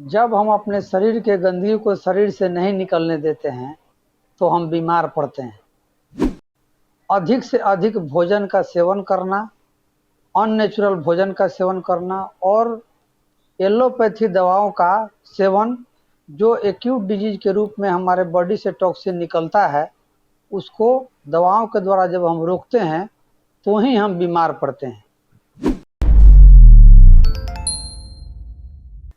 जब हम अपने शरीर के गंदगी को शरीर से नहीं निकलने देते हैं तो हम बीमार पड़ते हैं। अधिक से अधिक भोजन का सेवन करना, अननेचुरल भोजन का सेवन करना और एलोपैथी दवाओं का सेवन, जो एक्यूट डिजीज के रूप में हमारे बॉडी से टॉक्सिन निकलता है, उसको दवाओं के द्वारा जब हम रोकते हैं तो ही हम बीमार पड़ते हैं।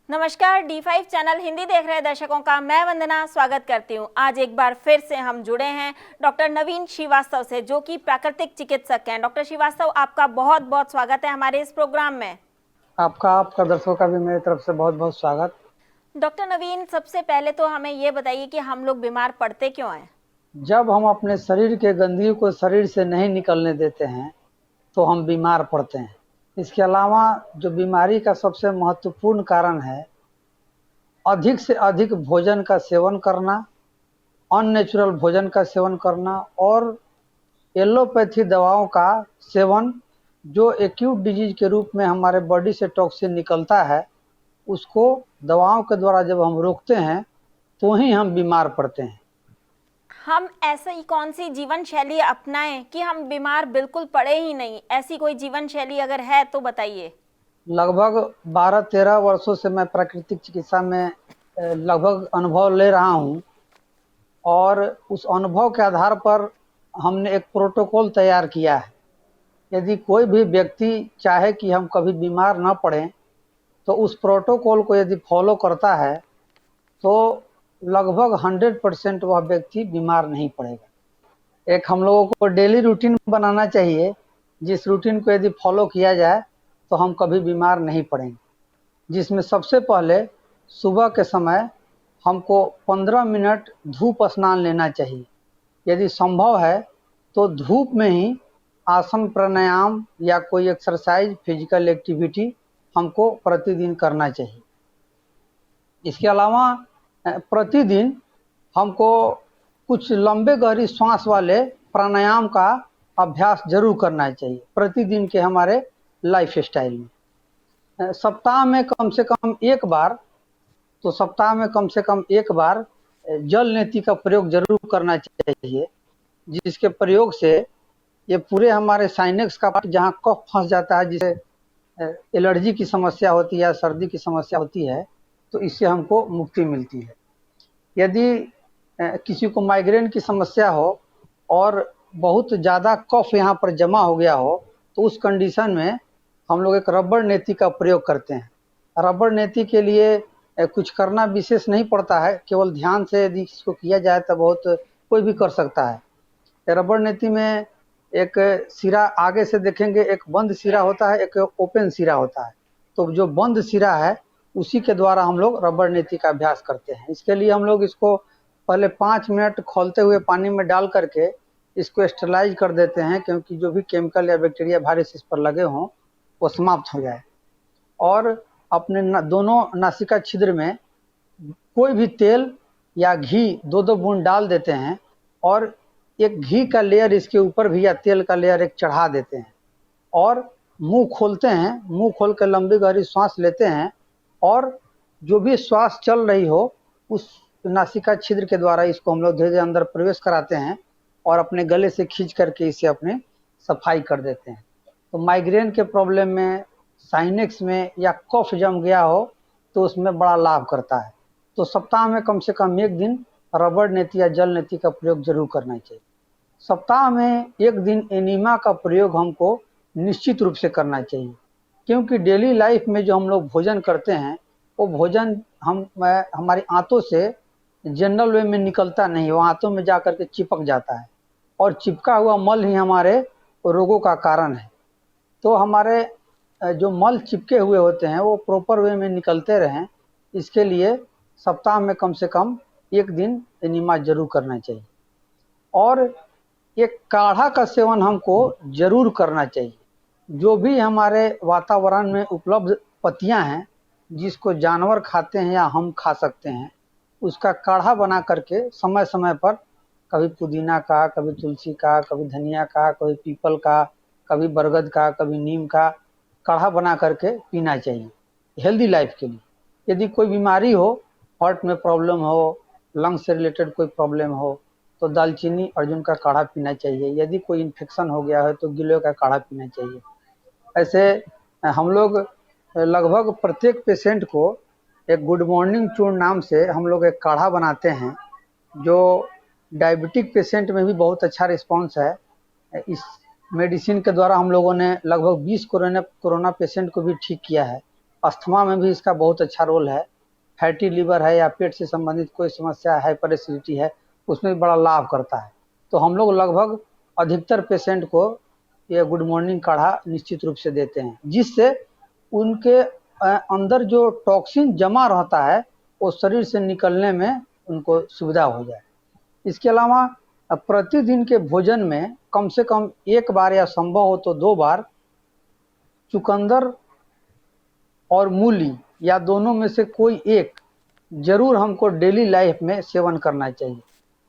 नमस्कार, D5 चैनल हिंदी देख रहे दर्शकों का मैं वंदना स्वागत करती हूं। आज एक बार फिर से हम जुड़े हैं डॉक्टर नवीन श्रीवास्तव से, जो कि प्राकृतिक चिकित्सक हैं। डॉक्टर श्रीवास्तव, आपका बहुत बहुत स्वागत है हमारे इस प्रोग्राम में। आपका दर्शकों का भी मेरी तरफ से बहुत बहुत स्वागत। डॉक्टर नवीन, सबसे पहले तो हमें ये बताइए कि हम लोग बीमार पड़ते क्यों हैं? जब हम अपने शरीर के गंदगी को शरीर से नहीं निकलने देते हैं तो हम बीमार पड़ते हैं। इसके अलावा जो बीमारी का सबसे महत्वपूर्ण कारण है, अधिक से अधिक भोजन का सेवन करना, अननेचुरल भोजन का सेवन करना और एलोपैथी दवाओं का सेवन, जो एक्यूट डिजीज के रूप में हमारे बॉडी से टॉक्सिन निकलता है, उसको दवाओं के द्वारा जब हम रोकते हैं तो ही हम बीमार पड़ते हैं। हम ऐसी कौन सी जीवन शैली अपनाएं कि हम बीमार बिल्कुल पड़े ही नहीं? ऐसी कोई जीवन शैली अगर है तो बताइए। लगभग 12-13 वर्षों से मैं प्राकृतिक चिकित्सा में लगभग अनुभव ले रहा हूँ और उस अनुभव के आधार पर हमने एक प्रोटोकॉल तैयार किया है। यदि कोई भी व्यक्ति चाहे कि हम कभी बीमार न पड़ें तो उस प्रोटोकॉल को यदि फॉलो करता है तो लगभग 100% वह व्यक्ति बीमार नहीं पड़ेगा। एक हम लोगों को डेली रूटीन बनाना चाहिए, जिस रूटीन को यदि फॉलो किया जाए तो हम कभी बीमार नहीं पड़ेंगे। जिसमें सबसे पहले सुबह के समय हमको 15 मिनट धूप स्नान लेना चाहिए। यदि संभव है तो धूप में ही आसन प्राणायाम या कोई एक्सरसाइज, फिजिकल एक्टिविटी हमको प्रतिदिन करना चाहिए। इसके अलावा प्रतिदिन हमको कुछ लंबे गहरी सांस वाले प्राणायाम का अभ्यास जरूर करना चाहिए प्रतिदिन के हमारे लाइफ स्टाइल में। सप्ताह में कम से कम एक बार जल नेति का प्रयोग जरूर करना चाहिए, जिसके प्रयोग से ये पूरे हमारे साइनेक्स का पार्ट, जहाँ कफ फंस जाता है, जिसे एलर्जी की समस्या होती है या सर्दी की समस्या होती है, तो इससे हमको मुक्ति मिलती है। यदि किसी को माइग्रेन की समस्या हो और बहुत ज़्यादा कफ यहाँ पर जमा हो गया हो, तो उस कंडीशन में हम लोग एक रबड़ नेति का प्रयोग करते हैं। रबड़ नेति के लिए कुछ करना विशेष नहीं पड़ता है, केवल ध्यान से यदि इसको किया जाए तो बहुत कोई भी कर सकता है। रबड़ नेति में एक सिरा आगे से देखेंगे, एक बंद सिरा होता है, एक ओपन सिरा होता है। तो जो बंद सिरा है उसी के द्वारा हम लोग रबड़ नेति का अभ्यास करते हैं। इसके लिए हम लोग इसको पहले 5 मिनट खौलते हुए पानी में डाल करके इसको स्टरलाइज कर देते हैं, क्योंकि जो भी केमिकल या बैक्टीरिया वायरस इस पर लगे हों वो समाप्त हो जाए। और अपने दोनों नासिका छिद्र में कोई भी तेल या घी 2-2 बूंद डाल देते हैं और एक घी का लेयर इसके ऊपर भी या तेल का लेयर एक चढ़ा देते हैं और मुंह खोलते हैं। मुंह खोल कर लंबी गहरी सांस लेते हैं और जो भी श्वास चल रही हो उस नासिका छिद्र के द्वारा इसको हम लोग धीरे धीरे अंदर प्रवेश कराते हैं और अपने गले से खींच करके इसे अपने सफाई कर देते हैं। तो माइग्रेन के प्रॉब्लम में, साइनेक्स में या कफ जम गया हो तो उसमें बड़ा लाभ करता है। तो सप्ताह में कम से कम एक दिन रबड़ नेति या जल नेति का प्रयोग जरूर करना चाहिए। सप्ताह में एक दिन एनिमा का प्रयोग हमको निश्चित रूप से करना चाहिए, क्योंकि डेली लाइफ में जो हम लोग भोजन करते हैं वो भोजन हमारी आंतों से जनरल वे में निकलता नहीं, वो आंतों में जा करके चिपक जाता है और चिपका हुआ मल ही हमारे रोगों का कारण है। तो हमारे जो मल चिपके हुए होते हैं वो प्रॉपर वे में निकलते रहें, इसके लिए सप्ताह में कम से कम एक दिन एनिमा जरूर करना चाहिए। और एक काढ़ा का सेवन हमको जरूर करना चाहिए। जो भी हमारे वातावरण में उपलब्ध पत्तियां हैं, जिसको जानवर खाते हैं या हम खा सकते हैं, उसका काढ़ा बना करके समय समय पर, कभी पुदीना का, कभी तुलसी का, कभी धनिया का, कभी पीपल का, कभी बरगद का, कभी नीम का काढ़ा बना करके पीना चाहिए हेल्दी लाइफ के लिए। यदि कोई बीमारी हो, हार्ट में प्रॉब्लम हो, लंग्स से रिलेटेड कोई प्रॉब्लम हो, तो दालचीनी अर्जुन का काढ़ा पीना चाहिए। यदि कोई इन्फेक्शन हो गया है तो गिलोय का काढ़ा पीना चाहिए। ऐसे हम लोग लगभग प्रत्येक पेशेंट को एक गुड मॉर्निंग चूर्ण नाम से हम लोग एक काढ़ा बनाते हैं, जो डायबिटिक पेशेंट में भी बहुत अच्छा रिस्पांस है। इस मेडिसिन के द्वारा हम लोगों ने लगभग 20 कोरोना पेशेंट को भी ठीक किया है। अस्थमा में भी इसका बहुत अच्छा रोल है। फैटी लीवर है या पेट से संबंधित कोई समस्या, हाइपर एसिडिटी है, उसमें भी बड़ा लाभ करता है। तो हम लोग लगभग अधिकतर पेशेंट को ये गुड मॉर्निंग काढ़ा निश्चित रूप से देते हैं, जिससे उनके अंदर जो टॉक्सिन जमा रहता है वो शरीर से निकलने में उनको सुविधा हो जाए। इसके अलावा प्रतिदिन के भोजन में कम से कम एक बार या संभव हो तो 2 बार चुकंदर और मूली या दोनों में से कोई एक जरूर हमको डेली लाइफ में सेवन करना चाहिए,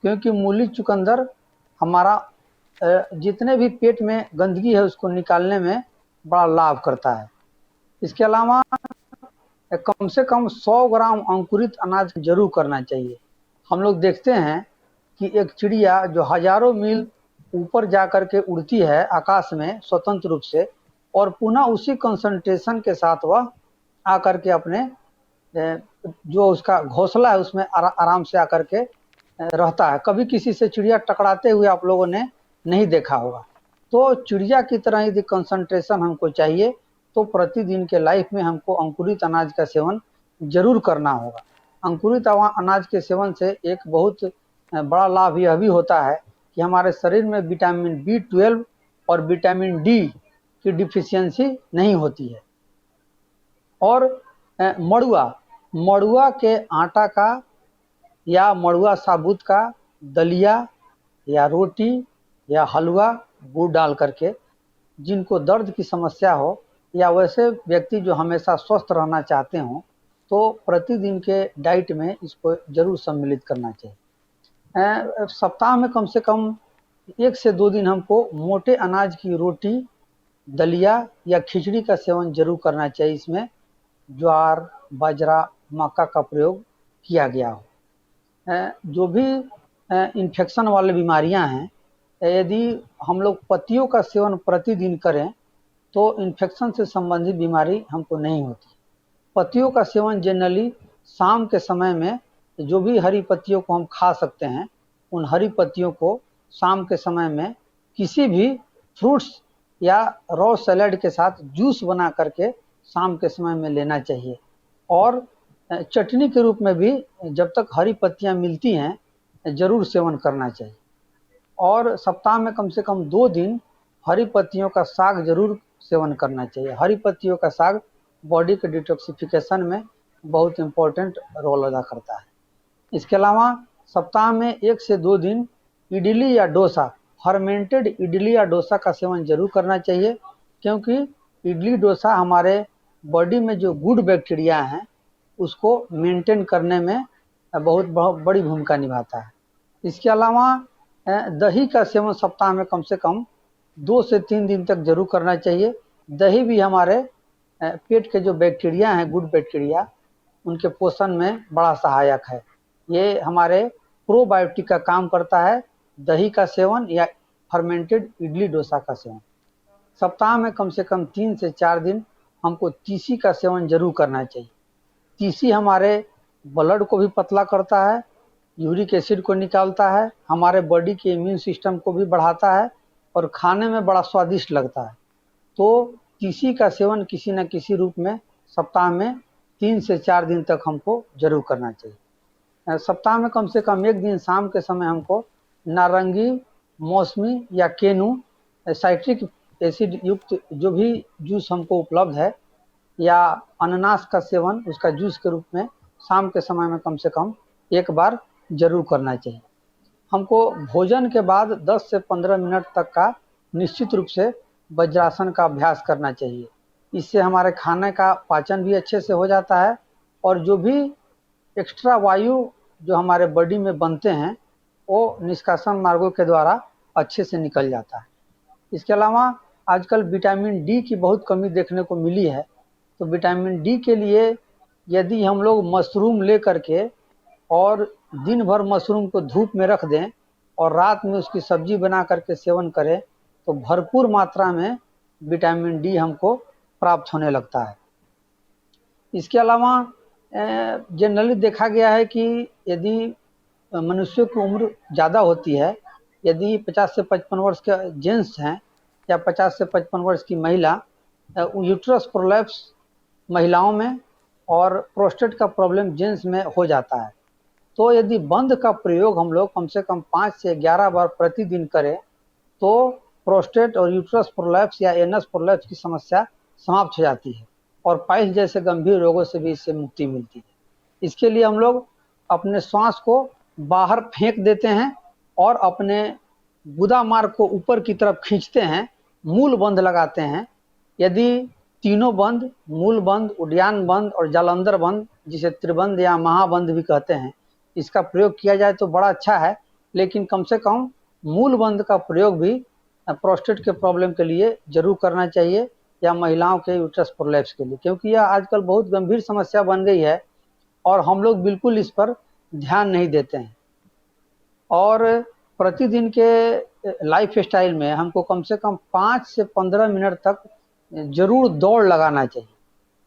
क्योंकि मूली चुकंदर हमारा जितने भी पेट में गंदगी है उसको निकालने में बड़ा लाभ करता है। इसके अलावा कम से कम 100 ग्राम अंकुरित अनाज जरूर करना चाहिए। हम लोग देखते हैं कि एक चिड़िया जो हजारों मील ऊपर जाकर के उड़ती है आकाश में स्वतंत्र रूप से, और पुनः उसी कंसंट्रेशन के साथ वह आकर के अपने जो उसका घोंसला है उसमें आराम से आकर के रहता है। कभी किसी से चिड़िया टकराते हुए आप लोगों ने नहीं देखा होगा। तो चिड़िया की तरह यदि कंसंट्रेशन हमको चाहिए तो प्रतिदिन के लाइफ में हमको अंकुरित अनाज का सेवन जरूर करना होगा। अंकुरित अनाज के सेवन से एक बहुत बड़ा लाभ यह भी होता है कि हमारे शरीर में विटामिन B12 और विटामिन डी की डिफिशियंसी नहीं होती है। और मड़ुआ के आटा का या मड़ुआ साबुत का दलिया या रोटी या हलवा गुड़ डाल करके, जिनको दर्द की समस्या हो या वैसे व्यक्ति जो हमेशा स्वस्थ रहना चाहते हों, तो प्रतिदिन के डाइट में इसको जरूर सम्मिलित करना चाहिए। सप्ताह में कम से कम 1 से 2 दिन हमको मोटे अनाज की रोटी, दलिया या खिचड़ी का सेवन जरूर करना चाहिए। इसमें ज्वार, बाजरा, मक्का का प्रयोग किया गया हो। जो भी इन्फेक्शन वाले बीमारियां हैं, यदि हम लोग पत्तियों का सेवन प्रतिदिन करें तो इन्फेक्शन से संबंधित बीमारी हमको नहीं होती। पत्तियों का सेवन जनरली शाम के समय में, जो भी हरी पत्तियों को हम खा सकते हैं, उन हरी पत्तियों को शाम के समय में किसी भी फ्रूट्स या रॉ सैलेड के साथ जूस बना करके शाम के समय में लेना चाहिए। और चटनी के रूप में भी जब तक हरी पत्तियां मिलती हैं जरूर सेवन करना चाहिए। और सप्ताह में कम से कम 2 दिन हरी पत्तियों का साग जरूर सेवन करना चाहिए। हरी पत्तियों का साग बॉडी के डिटॉक्सिफिकेशन में बहुत इम्पोर्टेंट रोल अदा करता है। इसके अलावा सप्ताह में 1 से 2 दिन इडली या डोसा, फर्मेंटेड इडली या डोसा का सेवन जरूर करना चाहिए, क्योंकि इडली डोसा हमारे बॉडी में जो गुड बैक्टीरिया हैं उसको मेंटेन करने में बहुत बड़ी भूमिका निभाता है। इसके अलावा दही का सेवन सप्ताह में कम से कम 2 से 3 दिन तक जरूर करना चाहिए। दही भी हमारे पेट के जो बैक्टीरिया हैं, गुड बैक्टीरिया, उनके पोषण में बड़ा सहायक है। ये हमारे प्रोबायोटिक का काम करता है। दही का सेवन या फर्मेंटेड इडली डोसा का सेवन। सप्ताह में कम से कम 3 से 4 दिन हमको तीसी का सेवन जरूर करना चाहिए। तीसी हमारे ब्लड को भी पतला करता है, यूरिक एसिड को निकालता है, हमारे बॉडी के इम्यून सिस्टम को भी बढ़ाता है और खाने में बड़ा स्वादिष्ट लगता है। तो तीसी का सेवन किसी न किसी रूप में सप्ताह में 3 से 4 दिन तक हमको जरूर करना चाहिए। सप्ताह में कम से कम 1 दिन शाम के समय हमको नारंगी, मौसमी या केनू, साइट्रिक एसिड युक्त जो भी जूस हमको उपलब्ध है, या अनानास का सेवन उसका जूस के रूप में शाम के समय में कम से कम 1 बार जरूर करना चाहिए। हमको भोजन के बाद 10 से 15 मिनट तक का निश्चित रूप से वज्रासन का अभ्यास करना चाहिए। इससे हमारे खाने का पाचन भी अच्छे से हो जाता है और जो भी एक्स्ट्रा वायु जो हमारे बॉडी में बनते हैं वो निष्कासन मार्गों के द्वारा अच्छे से निकल जाता है। इसके अलावा आजकल विटामिन डी की बहुत कमी देखने को मिली है, तो विटामिन डी के लिए यदि हम लोग मशरूम ले करके और दिन भर मशरूम को धूप में रख दें और रात में उसकी सब्जी बना करके सेवन करें तो भरपूर मात्रा में विटामिन डी हमको प्राप्त होने लगता है। इसके अलावा जनरली देखा गया है कि यदि मनुष्य की उम्र ज़्यादा होती है, यदि 50 से 55 वर्ष के जेंट्स हैं या 50 से 55 वर्ष की महिला, यूट्रस प्रोलैप्स महिलाओं में और प्रोस्टेट का प्रॉब्लम जेंट्स में हो जाता है। तो यदि बंद का प्रयोग हम लोग कम से कम 5 से 11 बार प्रतिदिन करें तो प्रोस्टेट और यूट्रस प्रोलैप्स या एनस प्रोलैप्स की समस्या समाप्त हो जाती है और पाइल्स जैसे गंभीर रोगों से भी इससे मुक्ति मिलती है। इसके लिए हम लोग अपने श्वास को बाहर फेंक देते हैं और अपने गुदा मार्ग को ऊपर की तरफ खींचते हैं, मूल बंद लगाते हैं। यदि तीनों बंद, मूल बंद, उड्डयन बंद और जालंधर बंद, जिसे त्रिबंध या महाबंद भी कहते हैं, इसका प्रयोग किया जाए तो बड़ा अच्छा है। लेकिन कम से कम मूल बंद का प्रयोग भी प्रोस्टेट के प्रॉब्लम के लिए जरूर करना चाहिए या महिलाओं के यूट्रस प्रोलैप्स के लिए, क्योंकि यह आजकल बहुत गंभीर समस्या बन गई है और हम लोग बिल्कुल इस पर ध्यान नहीं देते हैं। और प्रतिदिन के लाइफ स्टाइल में हमको कम से कम 5 से 15 मिनट तक जरूर दौड़ लगाना चाहिए।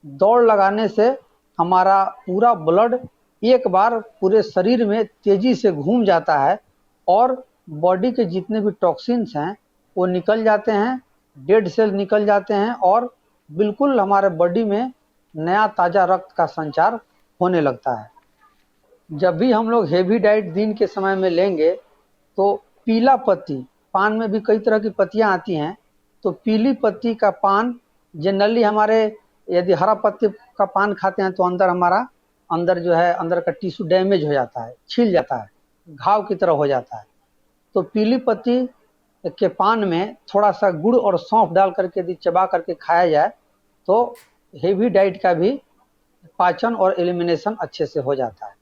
दौड़ लगाने से हमारा पूरा ब्लड एक बार पूरे शरीर में तेजी से घूम जाता है और बॉडी के जितने भी टॉक्सिन्स हैं वो निकल जाते हैं, डेड सेल निकल जाते हैं और बिल्कुल हमारे बॉडी में नया ताज़ा रक्त का संचार होने लगता है। जब भी हम लोग हेवी डाइट दिन के समय में लेंगे तो पीला पत्ती, पान में भी कई तरह की पत्तियां आती हैं, तो पीली पत्ती का पान जनरली हमारे, यदि हरा पत्ती का पान खाते हैं तो अंदर जो है अंदर का टिश्यू डैमेज हो जाता है, छिल जाता है, घाव की तरह हो जाता है। तो पीली पत्ती के पान में थोड़ा सा गुड़ और सौंफ डाल करके यदि चबा करके खाया जाए तो हेवी डाइट का भी पाचन और एलिमिनेशन अच्छे से हो जाता है।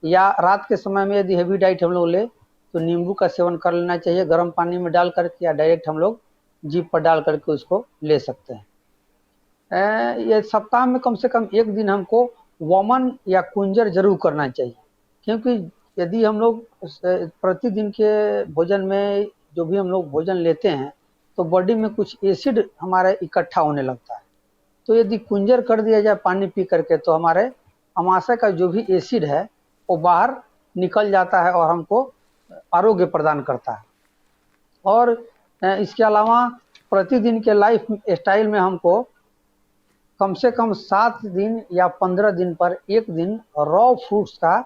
या रात के समय में यदि हेवी डाइट हम लोग ले तो नींबू का सेवन कर लेना चाहिए गर्म पानी में डाल करके, या डायरेक्ट हम लोग जीभ पर डाल करके उसको ले सकते हैं। ये सप्ताह में कम से कम एक दिन हमको वमन या कुंजर जरूर करना चाहिए, क्योंकि यदि हम लोग प्रतिदिन के भोजन में जो भी हम लोग भोजन लेते हैं तो बॉडी में कुछ एसिड हमारे इकट्ठा होने लगता है। तो यदि कुंजर कर दिया जाए पानी पी करके तो हमारे अमाशय का जो भी एसिड है वो बाहर निकल जाता है और हमको आरोग्य प्रदान करता है। और इसके अलावा प्रतिदिन के लाइफ स्टाइल में हमको कम से कम 7 दिन या 15 दिन पर एक दिन रॉ फ्रूट्स का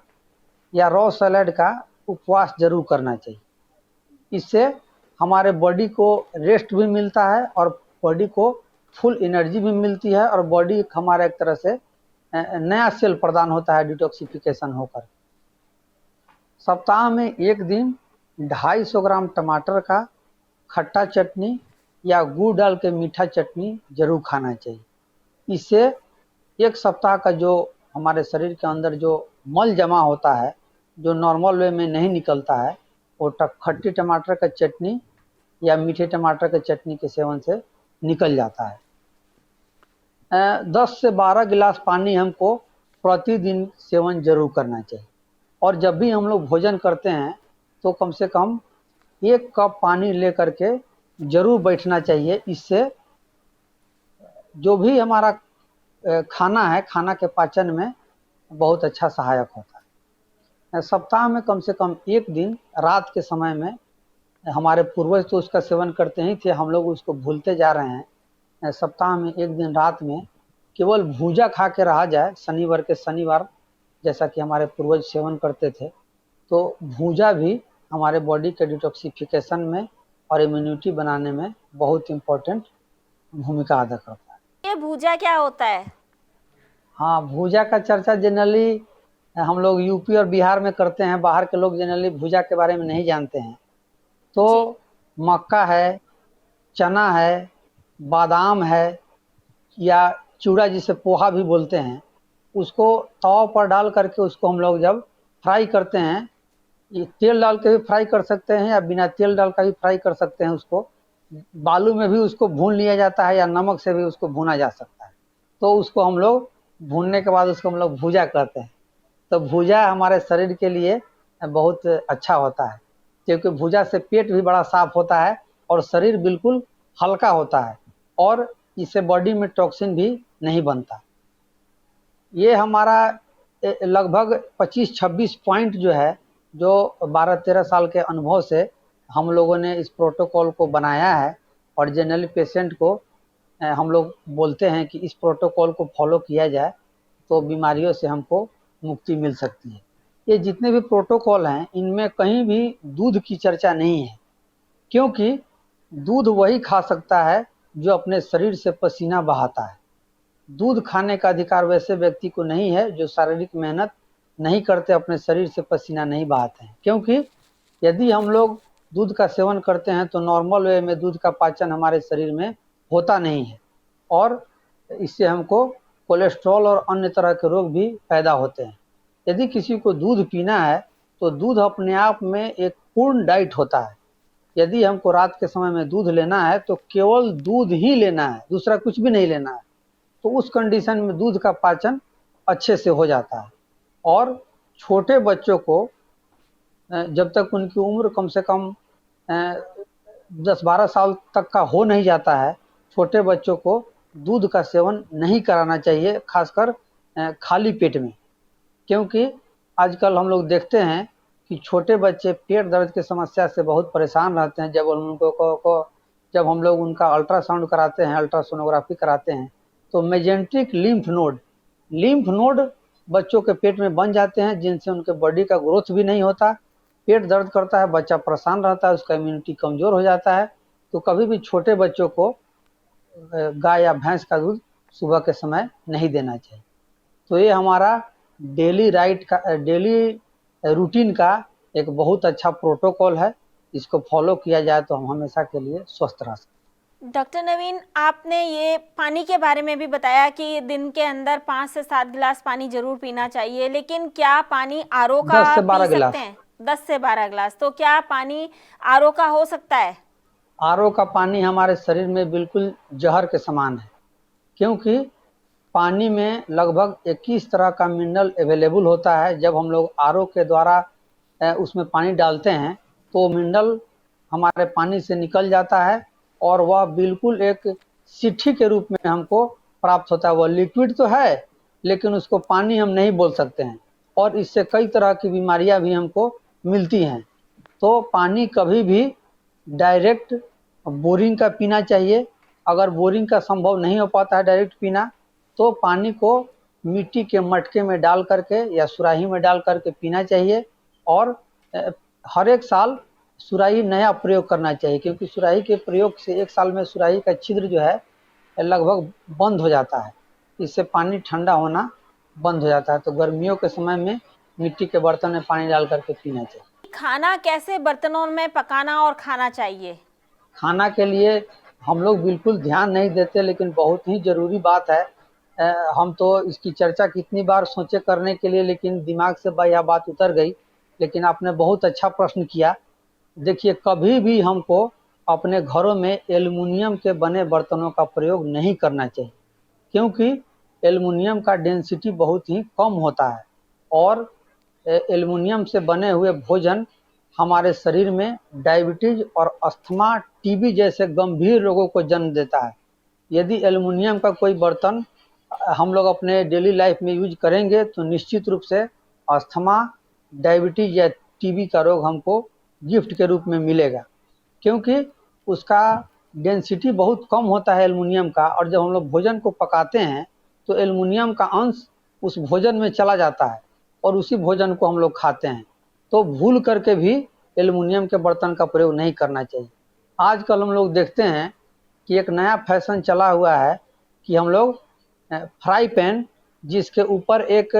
या रॉ सैलेड का उपवास जरूर करना चाहिए। इससे हमारे बॉडी को रेस्ट भी मिलता है और बॉडी को फुल एनर्जी भी मिलती है और बॉडी हमारा एक तरह से नया सेल प्रदान होता है डिटॉक्सिफिकेशन होकर। सप्ताह में एक दिन 250 ग्राम टमाटर का खट्टा चटनी या गुड़ डाल के मीठा चटनी जरूर खाना चाहिए। इससे एक सप्ताह का जो हमारे शरीर के अंदर जो मल जमा होता है, जो नॉर्मल वे में नहीं निकलता है, वो खट्टी टमाटर का चटनी या मीठे टमाटर के चटनी के सेवन से निकल जाता है। 10 से 12 गिलास पानी हमको प्रतिदिन सेवन जरूर करना चाहिए। और जब भी हम लोग भोजन करते हैं तो कम से कम 1 कप पानी ले करके जरूर बैठना चाहिए। इससे जो भी हमारा खाना है, खाना के पाचन में बहुत अच्छा सहायक होता है। सप्ताह में कम से कम एक दिन रात के समय में, हमारे पूर्वज तो उसका सेवन करते ही थे, हम लोग उसको भूलते जा रहे हैं। सप्ताह में एक दिन रात में केवल भूजा खा के रहा जाए, शनिवार के शनिवार जैसा कि हमारे पूर्वज सेवन करते थे, तो भूजा भी हमारे बॉडी के डिटॉक्सिफिकेशन में और इम्यूनिटी बनाने में बहुत इम्पोर्टेंट भूमिका अदा करता है। ये भूजा क्या होता है? हाँ, भूजा का चर्चा जनरली हम लोग यूपी और बिहार में करते हैं, बाहर के लोग जनरली भूजा के बारे में नहीं जानते हैं। तो मक्का है, चना है, बादाम है या चूड़ा जिसे पोहा भी बोलते हैं, उसको तवा पर डाल करके उसको हम लोग जब फ्राई करते हैं, ये तेल डाल के भी फ्राई कर सकते हैं या बिना तेल डाल कर भी फ्राई कर सकते हैं। उसको बालू में भी उसको भून लिया जाता है या नमक से भी उसको भूना जा सकता है। तो उसको हम लोग भूनने के बाद उसको हम लोग भूजा कहते हैं। तो भूजा हमारे शरीर के लिए बहुत अच्छा होता है, क्योंकि भूजा से पेट भी बड़ा साफ होता है और शरीर बिल्कुल हल्का होता है और इससे बॉडी में टॉक्सिन भी नहीं बनता। ये हमारा लगभग 25-26 पॉइंट जो है, जो 12-13 साल के अनुभव से हम लोगों ने इस प्रोटोकॉल को बनाया है और जनरली पेशेंट को हम लोग बोलते हैं कि इस प्रोटोकॉल को फॉलो किया जाए तो बीमारियों से हमको मुक्ति मिल सकती है। ये जितने भी प्रोटोकॉल हैं इनमें कहीं भी दूध की चर्चा नहीं है, क्योंकि दूध वही खा सकता है जो अपने शरीर से पसीना बहाता है। दूध खाने का अधिकार वैसे व्यक्ति को नहीं है जो शारीरिक मेहनत नहीं करते, अपने शरीर से पसीना नहीं बहाते हैं, क्योंकि यदि हम लोग दूध का सेवन करते हैं तो नॉर्मल वे में दूध का पाचन हमारे शरीर में होता नहीं है और इससे हमको कोलेस्ट्रॉल और अन्य तरह के रोग भी पैदा होते हैं। यदि किसी को दूध पीना है तो दूध अपने आप में एक पूर्ण डाइट होता है। यदि हमको रात के समय में दूध लेना है तो केवल दूध ही लेना है, दूसरा कुछ भी नहीं लेना है, तो उस कंडीशन में दूध का पाचन अच्छे से हो जाता है। और छोटे बच्चों को जब तक उनकी उम्र कम से कम 10-12 साल तक का हो नहीं जाता है, छोटे बच्चों को दूध का सेवन नहीं कराना चाहिए, खासकर खाली पेट में, क्योंकि आजकल हम लोग देखते हैं कि छोटे बच्चे पेट दर्द की समस्या से बहुत परेशान रहते हैं। जब हम लोग उनका अल्ट्रासाउंड कराते हैं, अल्ट्रासोनोग्राफी कराते हैं, तो मेजेंटिक लिम्फ नोड बच्चों के पेट में बन जाते हैं, जिनसे उनके बॉडी का ग्रोथ भी नहीं होता, पेट दर्द करता है, बच्चा परेशान रहता है, उसका इम्यूनिटी कमज़ोर हो जाता है। तो कभी भी छोटे बच्चों को गाय या भैंस का दूध सुबह के समय नहीं देना चाहिए। तो ये हमारा डेली रूटीन का एक बहुत अच्छा प्रोटोकॉल है। इसको फॉलो किया जाए तो हम हमेशा के लिए स्वस्थ रह सकते हैं। डॉक्टर नवीन, आपने ये पानी के बारे में भी बताया कि दिन के अंदर 5 से 7 गिलास पानी जरूर पीना चाहिए, लेकिन क्या पानी आरओ का 10 से 12 पी गिलास। सकते हैं? 10 से 12 गिलास। तो क्या पानी आरओ का हो सकता है? आरओ का पानी हमारे शरीर में बिल्कुल जहर के समान है, क्योंकि पानी में लगभग 21 तरह का मिनरल अवेलेबल होता है। जब हम लोग आरओ के द्वारा उसमें पानी डालते हैं तो मिनरल हमारे पानी से निकल जाता है और वह बिल्कुल एक सिट्ठी के रूप में हमको प्राप्त होता है। वह लिक्विड तो है, लेकिन उसको पानी हम नहीं बोल सकते हैं और इससे कई तरह की बीमारियां भी हमको मिलती हैं। तो पानी कभी भी डायरेक्ट बोरिंग का पीना चाहिए। अगर बोरिंग का संभव नहीं हो पाता है डायरेक्ट पीना, तो पानी को मिट्टी के मटके में डाल करके या सुराही में डाल करके पीना चाहिए। और हर एक साल सुराही नया प्रयोग करना चाहिए, क्योंकि सुराही के प्रयोग से 1 साल में सुराही का छिद्र जो है लगभग बंद हो जाता है। इससे पानी ठंडा होना बंद हो जाता है। तो गर्मियों के समय में मिट्टी के बर्तन में पानी डाल करके पीना चाहिए। खाना कैसे बर्तनों में पकाना और खाना चाहिए? खाना के लिए हम लोग बिल्कुल ध्यान नहीं देते, लेकिन बहुत ही ज़रूरी बात है। हम तो इसकी चर्चा कितनी बार सोचे करने के लिए, लेकिन दिमाग से यह बात उतर गई। लेकिन आपने बहुत अच्छा प्रश्न किया। देखिए, कभी भी हमको अपने घरों में एल्युमिनियम के बने बर्तनों का प्रयोग नहीं करना चाहिए, क्योंकि एल्युमिनियम का डेंसिटी बहुत ही कम होता है और एल्युमिनियम से बने हुए भोजन हमारे शरीर में डायबिटीज और अस्थमा, टीबी जैसे गंभीर रोगों को जन्म देता है। यदि एल्युमिनियम का कोई बर्तन हम लोग अपने डेली लाइफ में यूज करेंगे तो निश्चित रूप से अस्थमा, डायबिटीज या टीबी का रोग हमको गिफ्ट के रूप में मिलेगा, क्योंकि उसका डेंसिटी बहुत कम होता है एल्युमिनियम का। और जब हम लोग भोजन को पकाते हैं तो एल्युमिनियम का अंश उस भोजन में चला जाता है और उसी भोजन को हम लोग खाते हैं। तो भूल करके भी एल्युमिनियम के बर्तन का प्रयोग नहीं करना चाहिए। आजकल हम लोग देखते हैं कि एक नया फैशन चला हुआ है कि हम लोग फ्राई पैन, जिसके ऊपर एक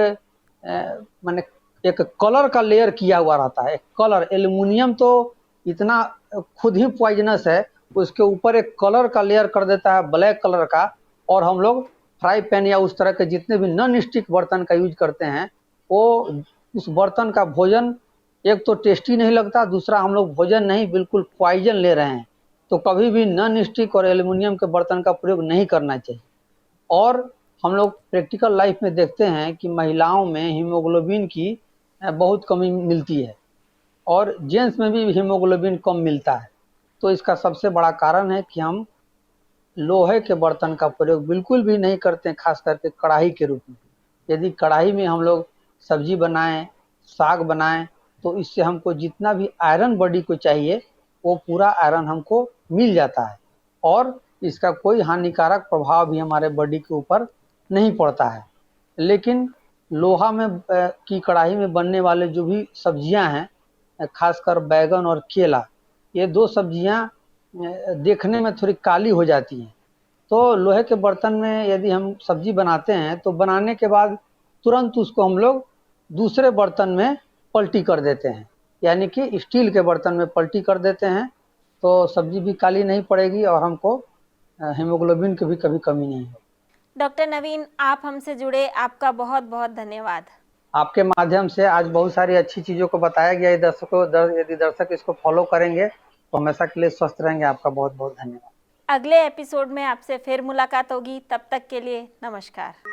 माने एक कलर का लेयर किया हुआ रहता है। एक कलर, एल्युमिनियम तो इतना खुद ही पॉइजनस है, उसके ऊपर एक कलर का लेयर कर देता है ब्लैक कलर का, और हम लोग फ्राई पैन या उस तरह के जितने भी नॉन स्टिक बर्तन का यूज करते हैं, वो उस बर्तन का भोजन एक तो टेस्टी नहीं लगता, दूसरा हम लोग भोजन नहीं बिल्कुल पॉइजन ले रहे हैं। तो कभी भी नॉन स्टिक और एल्युमिनियम के बर्तन का प्रयोग नहीं करना चाहिए। और हम लोग प्रैक्टिकल लाइफ में देखते हैं कि महिलाओं में हीमोग्लोबिन की बहुत कमी मिलती है और जेंट्स में भी हीमोग्लोबिन कम मिलता है। तो इसका सबसे बड़ा कारण है कि हम लोहे के बर्तन का प्रयोग बिल्कुल भी नहीं करते हैं, खास करके कढ़ाई के रूप में। यदि कढ़ाई में हम लोग सब्जी बनाएं, साग बनाएं, तो इससे हमको जितना भी आयरन बॉडी को चाहिए वो पूरा आयरन हमको मिल जाता है और इसका कोई हानिकारक प्रभाव भी हमारे बॉडी के ऊपर नहीं पड़ता है। लेकिन लोहा में की कढ़ाई में बनने वाले जो भी सब्जियां हैं, खासकर बैगन और केला, ये दो सब्जियां देखने में थोड़ी काली हो जाती हैं। तो लोहे के बर्तन में यदि हम सब्जी बनाते हैं तो बनाने के बाद तुरंत उसको हम लोग दूसरे बर्तन में पलटी कर देते हैं, यानी कि स्टील के बर्तन में पलटी कर देते हैं, तो सब्जी भी काली नहीं पड़ेगी और हमको हीमोग्लोबिन की भी कभी कमी नहीं होगी। डॉक्टर नवीन, आप हमसे जुड़े, आपका बहुत बहुत धन्यवाद। आपके माध्यम से आज बहुत सारी अच्छी चीज़ों को बताया गया है दर्शकों। यदि दर्शक इसको फॉलो करेंगे तो हमेशा के लिए स्वस्थ रहेंगे। आपका बहुत बहुत धन्यवाद। अगले एपिसोड में आपसे फिर मुलाकात होगी, तब तक के लिए नमस्कार।